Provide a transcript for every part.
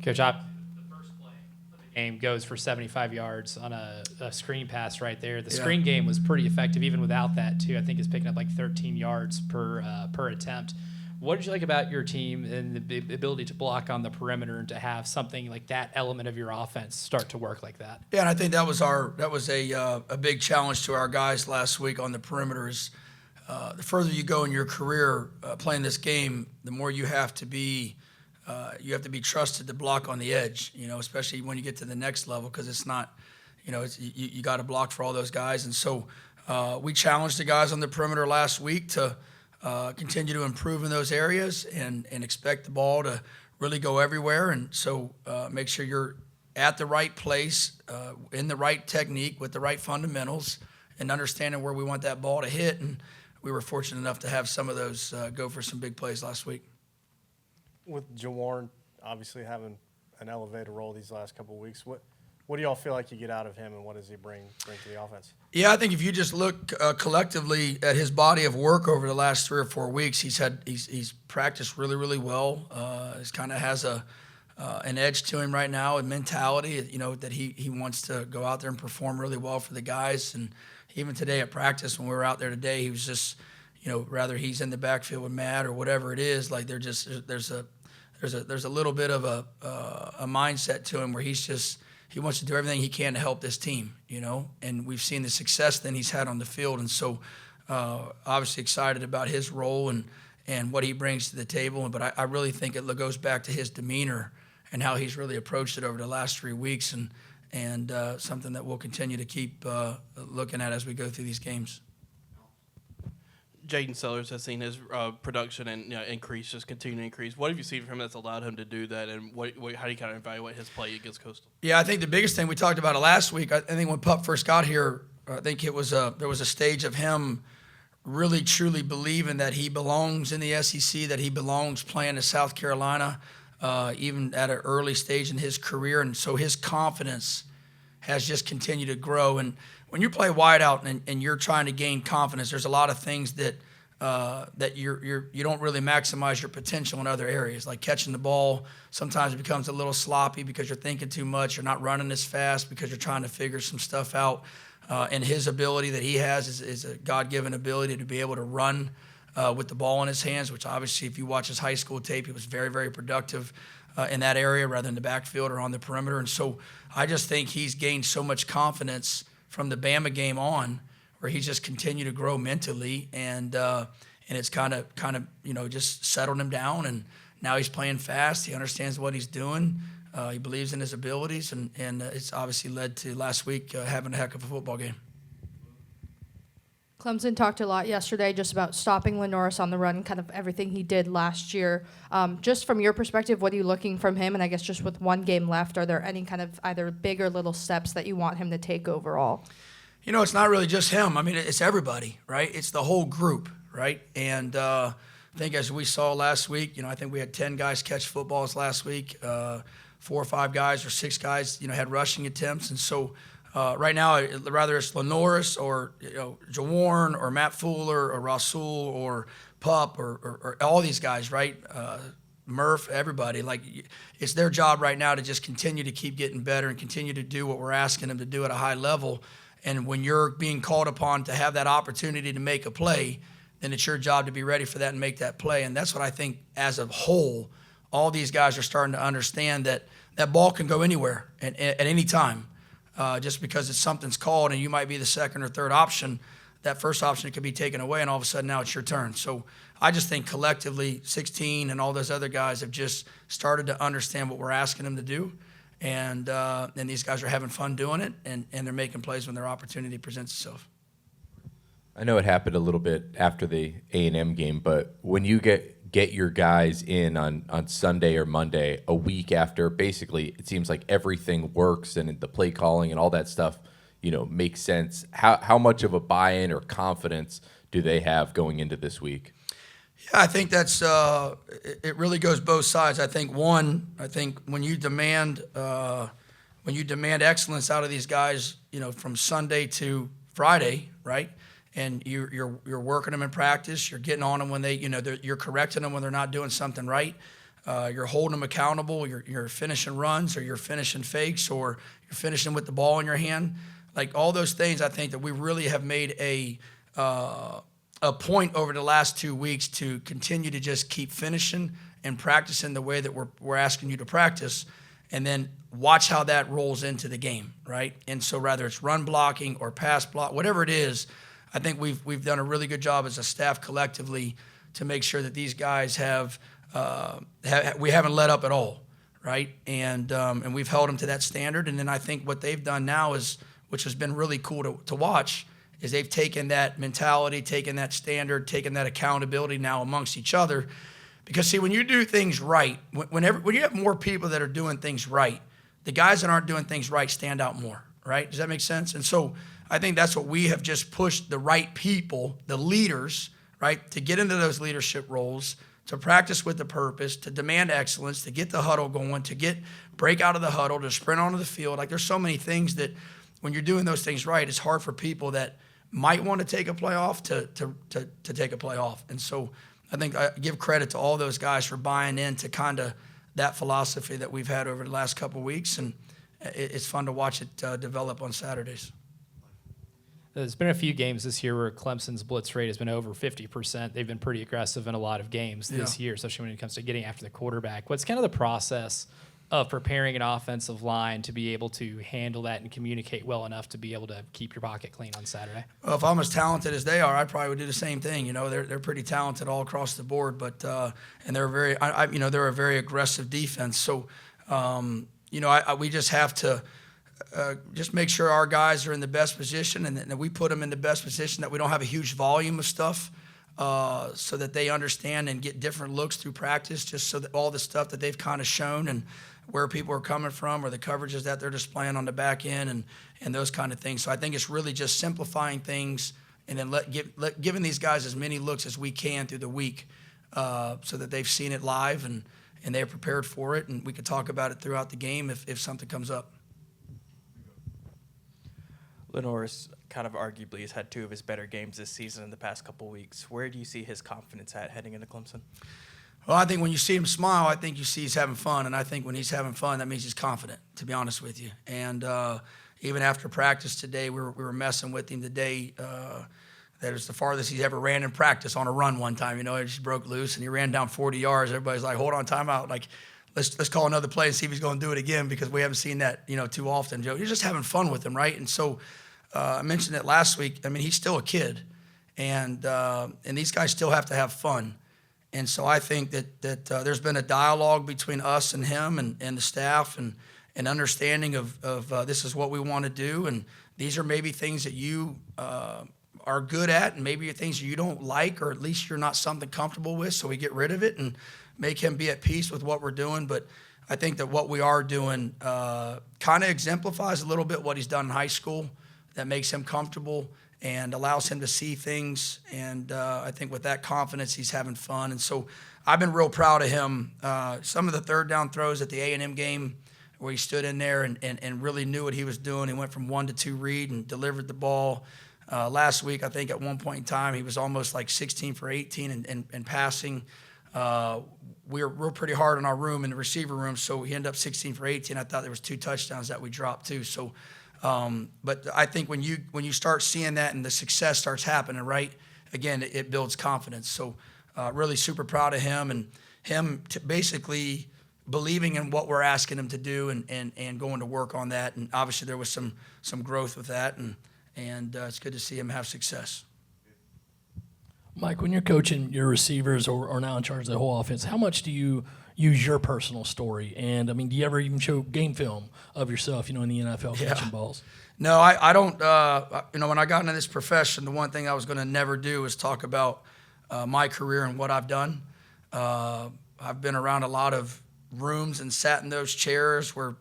Coach, the first play of the game goes for 75 yards on a screen pass right there. The screen game was pretty effective even without that, too. I think it's picking up like 13 yards per attempt. What did you like about your team and the ability to block on the perimeter and to have something like that element of your offense start to work like that? Yeah, and I think that was a big challenge to our guys last week on the perimeters. The further you go in your career playing this game, the more you have to be trusted to block on the edge. Especially when you get to the next level, because it's not, you got to block for all those guys. And so we challenged the guys on the perimeter last week to continue to improve in those areas and expect the ball to really go everywhere. And so make sure you're at the right place, in the right technique with the right fundamentals and understanding where we want that ball to hit. And we were fortunate enough to have some of those go for some big plays last week. With Jawarn obviously having an elevated role these last couple of weeks, what do y'all feel like you get out of him, and what does he bring to the offense? Yeah, I think if you just look collectively at his body of work over the last 3 or 4 weeks, he's practiced really, really well. He kind of has an edge to him right now, a mentality, that he wants to go out there and perform really well for the guys. And even today at practice, when we were out there today, he was just, rather he's in the backfield with Matt or whatever it is, like there's a little bit of a mindset to him where he wants to do everything he can to help this team, and we've seen the success that he's had on the field. And so obviously excited about his role and what he brings to the table. But I really think it goes back to his demeanor and how he's really approached it over the last 3 weeks, and something that we'll continue to keep looking at as we go through these games. Jaden Sers has seen his production and increase, just continue to increase. What have you seen from him that's allowed him to do that, and how do you kind of evaluate his play against Coastal? Yeah, I think the biggest thing we talked about it last week, I think when Pup first got here, I think there was a stage of him really truly believing that he belongs in the SEC, that he belongs playing in South Carolina, even at an early stage in his career. And so his confidence has just continued to grow. And when you play wideout and you're trying to gain confidence, there's a lot of things that you don't really maximize your potential in other areas, like catching the ball. Sometimes it becomes a little sloppy because you're thinking too much. You're not running as fast because you're trying to figure some stuff out. And his ability that he has is a God-given ability to be able to run with the ball in his hands, which obviously if you watch his high school tape, he was very, very productive in that area rather than the backfield or on the perimeter. And so I just think he's gained so much confidence from the Bama game on, where he's just continued to grow mentally, and it's kind of just settled him down, and now he's playing fast. He understands what he's doing. He believes in his abilities, and it's obviously led to last week having a heck of a football game. Clemson talked a lot yesterday just about stopping Lenoris on the run, kind of everything he did last year. Just from your perspective, what are you looking from him? And I guess just with one game left, are there any kind of either big or little steps that you want him to take overall? It's not really just him. I mean, it's everybody, right? It's the whole group, right? And I think as we saw last week, I think we had 10 guys catch footballs last week. 4 or 5 guys or 6 guys, had rushing attempts. And so right now, rather it's Lenoris or Jawarn or Matt Fuller or Rasul or Pup or all these guys, right? Murph, everybody. Like, it's their job right now to just continue to keep getting better and continue to do what we're asking them to do at a high level. And when you're being called upon to have that opportunity to make a play, then it's your job to be ready for that and make that play. And that's what I think as a whole, all these guys are starting to understand that ball can go anywhere at any time. Just because something's called and you might be the second or third option, that first option could be taken away, and all of a sudden now it's your turn. So I just think collectively 16 and all those other guys have just started to understand what we're asking them to do. And these guys are having fun doing it, and they're making plays when their opportunity presents itself. I know it happened a little bit after the A&M game, but when you get your guys in on Sunday or Monday, a week after, basically it seems like everything works and the play calling and all that stuff, makes sense. How much of a buy-in or confidence do they have going into this week? Yeah, I think that's it really goes both sides. I think when you demand excellence out of these guys, from Sunday to Friday, right? And you're working them in practice, you're getting on them when you're correcting them when they're not doing something right. you're holding them accountable, you're finishing runs, or you're finishing fakes, or you're finishing with the ball in your hand. Like all those things, I think that we really have made a point over the last 2 weeks to continue to just keep finishing and practicing the way that we're asking you to practice, and then watch how that rolls into the game, right? And so whether it's run blocking or pass block, whatever it is, I think we've done a really good job as a staff collectively to make sure that these guys we haven't let up at all, right? And we've held them to that standard. And then I think what they've done now is, which has been really cool to watch, is they've taken that mentality, taken that standard, taken that accountability now amongst each other. Because see, when you do things right, when you have more people that are doing things right, the guys that aren't doing things right stand out more, right? Does that make sense? And so I think that's what we have just pushed the right people, the leaders, right, to get into those leadership roles, to practice with the purpose, to demand excellence, to get the huddle going, to break out of the huddle, to sprint onto the field. Like there's so many things that when you're doing those things right, it's hard for people that might want to take a play off to take a play off. And so I think I give credit to all those guys for buying into kind of that philosophy that we've had over the last couple of weeks, and it's fun to watch it develop on Saturdays. There's been a few games this year where Clemson's blitz rate has been over 50%. They've been pretty aggressive in a lot of games this year, especially when it comes to getting after the quarterback. What's kind of the process of preparing an offensive line to be able to handle that and communicate well enough to be able to keep your pocket clean on Saturday? Well, if I'm as talented as they are, I probably would do the same thing. You know, they're pretty talented all across the board, but and they're they're a very aggressive defense. So, we just have to just make sure our guys are in the best position, and that we put them in the best position, that we don't have a huge volume of stuff, so that they understand and get different looks through practice, just so that all the stuff that they've kind of shown and where people are coming from, or the coverages that they're displaying on the back end, and those kind of things. So I think it's really just simplifying things, and then giving these guys as many looks as we can through the week, so that they've seen it live and they're prepared for it, and we could talk about it throughout the game if something comes up. Lenore's kind of arguably has had two of his better games this season in the past couple weeks. Where do you see his confidence at heading into Clemson? Well, I think when you see him smile, I think you see he's having fun. And I think when he's having fun, that means he's confident, to be honest with you. And even after practice today, we were messing with him today. That was the farthest he's ever ran in practice on a run one time. You know, he just broke loose, and he ran down 40 yards. Everybody's like, hold on, timeout. Like, let's call another play and see if he's going to do it again, because we haven't seen that, too often, Joe. You're just having fun with him, right? And so I mentioned it last week. I mean, he's still a kid, and these guys still have to have fun. And so I think that there's been a dialogue between us and him and the staff, and an understanding of this is what we want to do, and these are maybe things that you are good at, and maybe things you don't like, or at least you're not something comfortable with, so we get rid of it and make him be at peace with what we're doing. But I think that what we are doing kind of exemplifies a little bit what he's done in high school, that makes him comfortable and allows him to see things. And I think with that confidence, he's having fun. And so I've been real proud of him. Some of the third down throws at the A&M game, where he stood in there and really knew what he was doing. He went from 1 to 2 read and delivered the ball. Last week, I think at one point in time, he was almost like 16 for 18 and passing. We were pretty hard on our room in the receiver room, so he ended up 16 for 18. I thought there was 2 touchdowns that we dropped too. So, but I think when you start seeing that and the success starts happening, right, again, it builds confidence. So really super proud of him, and him basically believing in what we're asking him to do and going to work on that. And obviously there was some growth with that, and it's good to see him have success. Mike, when you're coaching your receivers or now in charge of the whole offense, how much do you use your personal story? And, I mean, do you ever even show game film of yourself, in the NFL catching balls? No, I don't. When I got into this profession, the one thing I was going to never do is talk about my career and what I've done. I've been around a lot of rooms and sat in those chairs where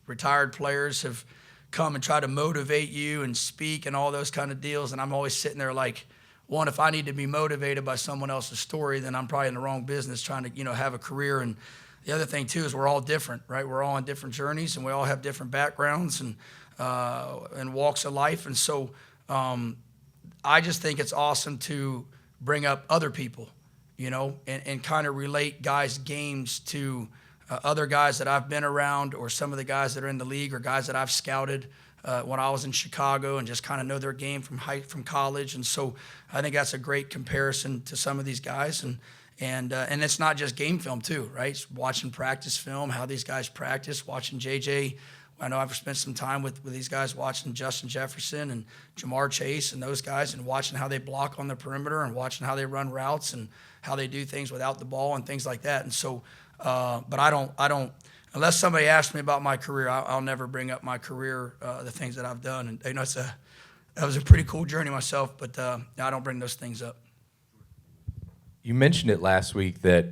retired players have come and tried to motivate you and speak and all those kind of deals. And I'm always sitting there like, one, if I need to be motivated by someone else's story, then I'm probably in the wrong business trying to, have a career. And the other thing too is we're all different, right? We're all on different journeys, and we all have different backgrounds and walks of life. And so I just think it's awesome to bring up other people and kind of relate guys' games to other guys that I've been around, or some of the guys that are in the league, or guys that I've scouted when I was in Chicago, and just kind of know their game from college. And so I think that's a great comparison to some of these guys. And it's not just game film too, right? It's watching practice film, how these guys practice, watching JJ. I know I've spent some time with these guys, watching Justin Jefferson and Jamar Chase and those guys, and watching how they block on the perimeter, and watching how they run routes, and how they do things without the ball and things like that. And so, but I don't, unless somebody asks me about my career, I'll never bring up my career, the things that I've done. And that was a pretty cool journey myself, but I don't bring those things up. You mentioned it last week that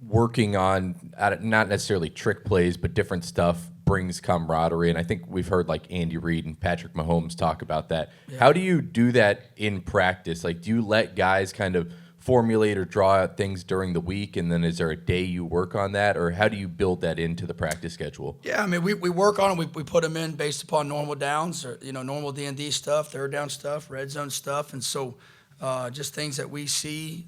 working on not necessarily trick plays, but different stuff brings camaraderie. And I think we've heard like Andy Reid and Patrick Mahomes talk about that. Yeah. How do you do that in practice? Like, do you let guys kind of formulate or draw out things during the week, and then is there a day you work on that, or how do you build that into the practice schedule? Yeah, I mean, we work on them. We put them in based upon normal downs, or normal D&D stuff, third down stuff, red zone stuff, and so just things that we see,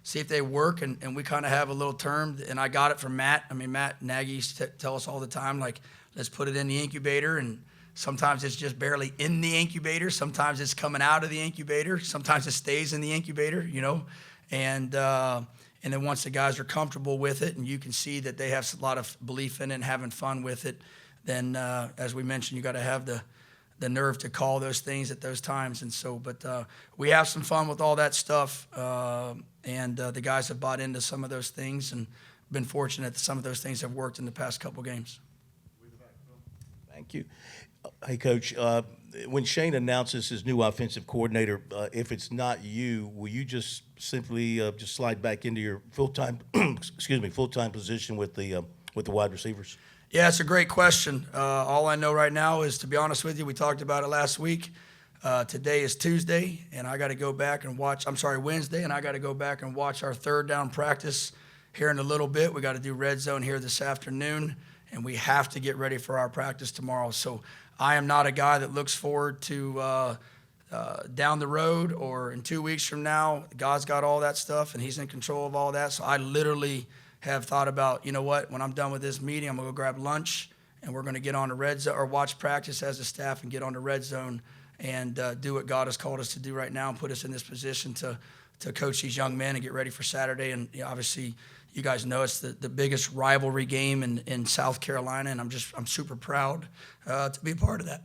see if they work, and we kind of have a little term, and I got it from Matt. I mean, Matt Nagy used to tell us all the time, like, let's put it in the incubator, and sometimes it's just barely in the incubator. Sometimes it's coming out of the incubator. Sometimes it stays in the incubator, and then once the guys are comfortable with it, and you can see that they have a lot of belief in it and having fun with it, then as we mentioned, you got to have the nerve to call those things at those times. And so, but we have some fun with all that stuff, and the guys have bought into some of those things, and been fortunate that some of those things have worked in the past couple games. Thank you. Hey, Coach, when Shane announces his new offensive coordinator, if it's not you, will you just simply just slide back into your full-time position with the wide receivers? Yeah, it's a great question. All I know right now is, to be honest with you, we talked about it last week. Today is Tuesday, and I got to go back and watch. Wednesday, and I got to go back and watch our third down practice here in a little bit. We got to do red zone here this afternoon, and we have to get ready for our practice tomorrow. So I am not a guy that looks forward to down the road or in 2 weeks from now. God's got all that stuff, and He's in control of all that. So I literally have thought about, when I'm done with this meeting, I'm going to go grab lunch, and we're going to get on the red zone, or watch practice as a staff and get on the red zone and do what God has called us to do right now, and put us in this position to coach these young men and get ready for Saturday. And obviously, you guys know it's the biggest rivalry game in South Carolina, and I'm super proud to be a part of that.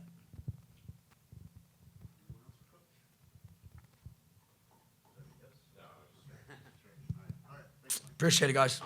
Appreciate it, guys.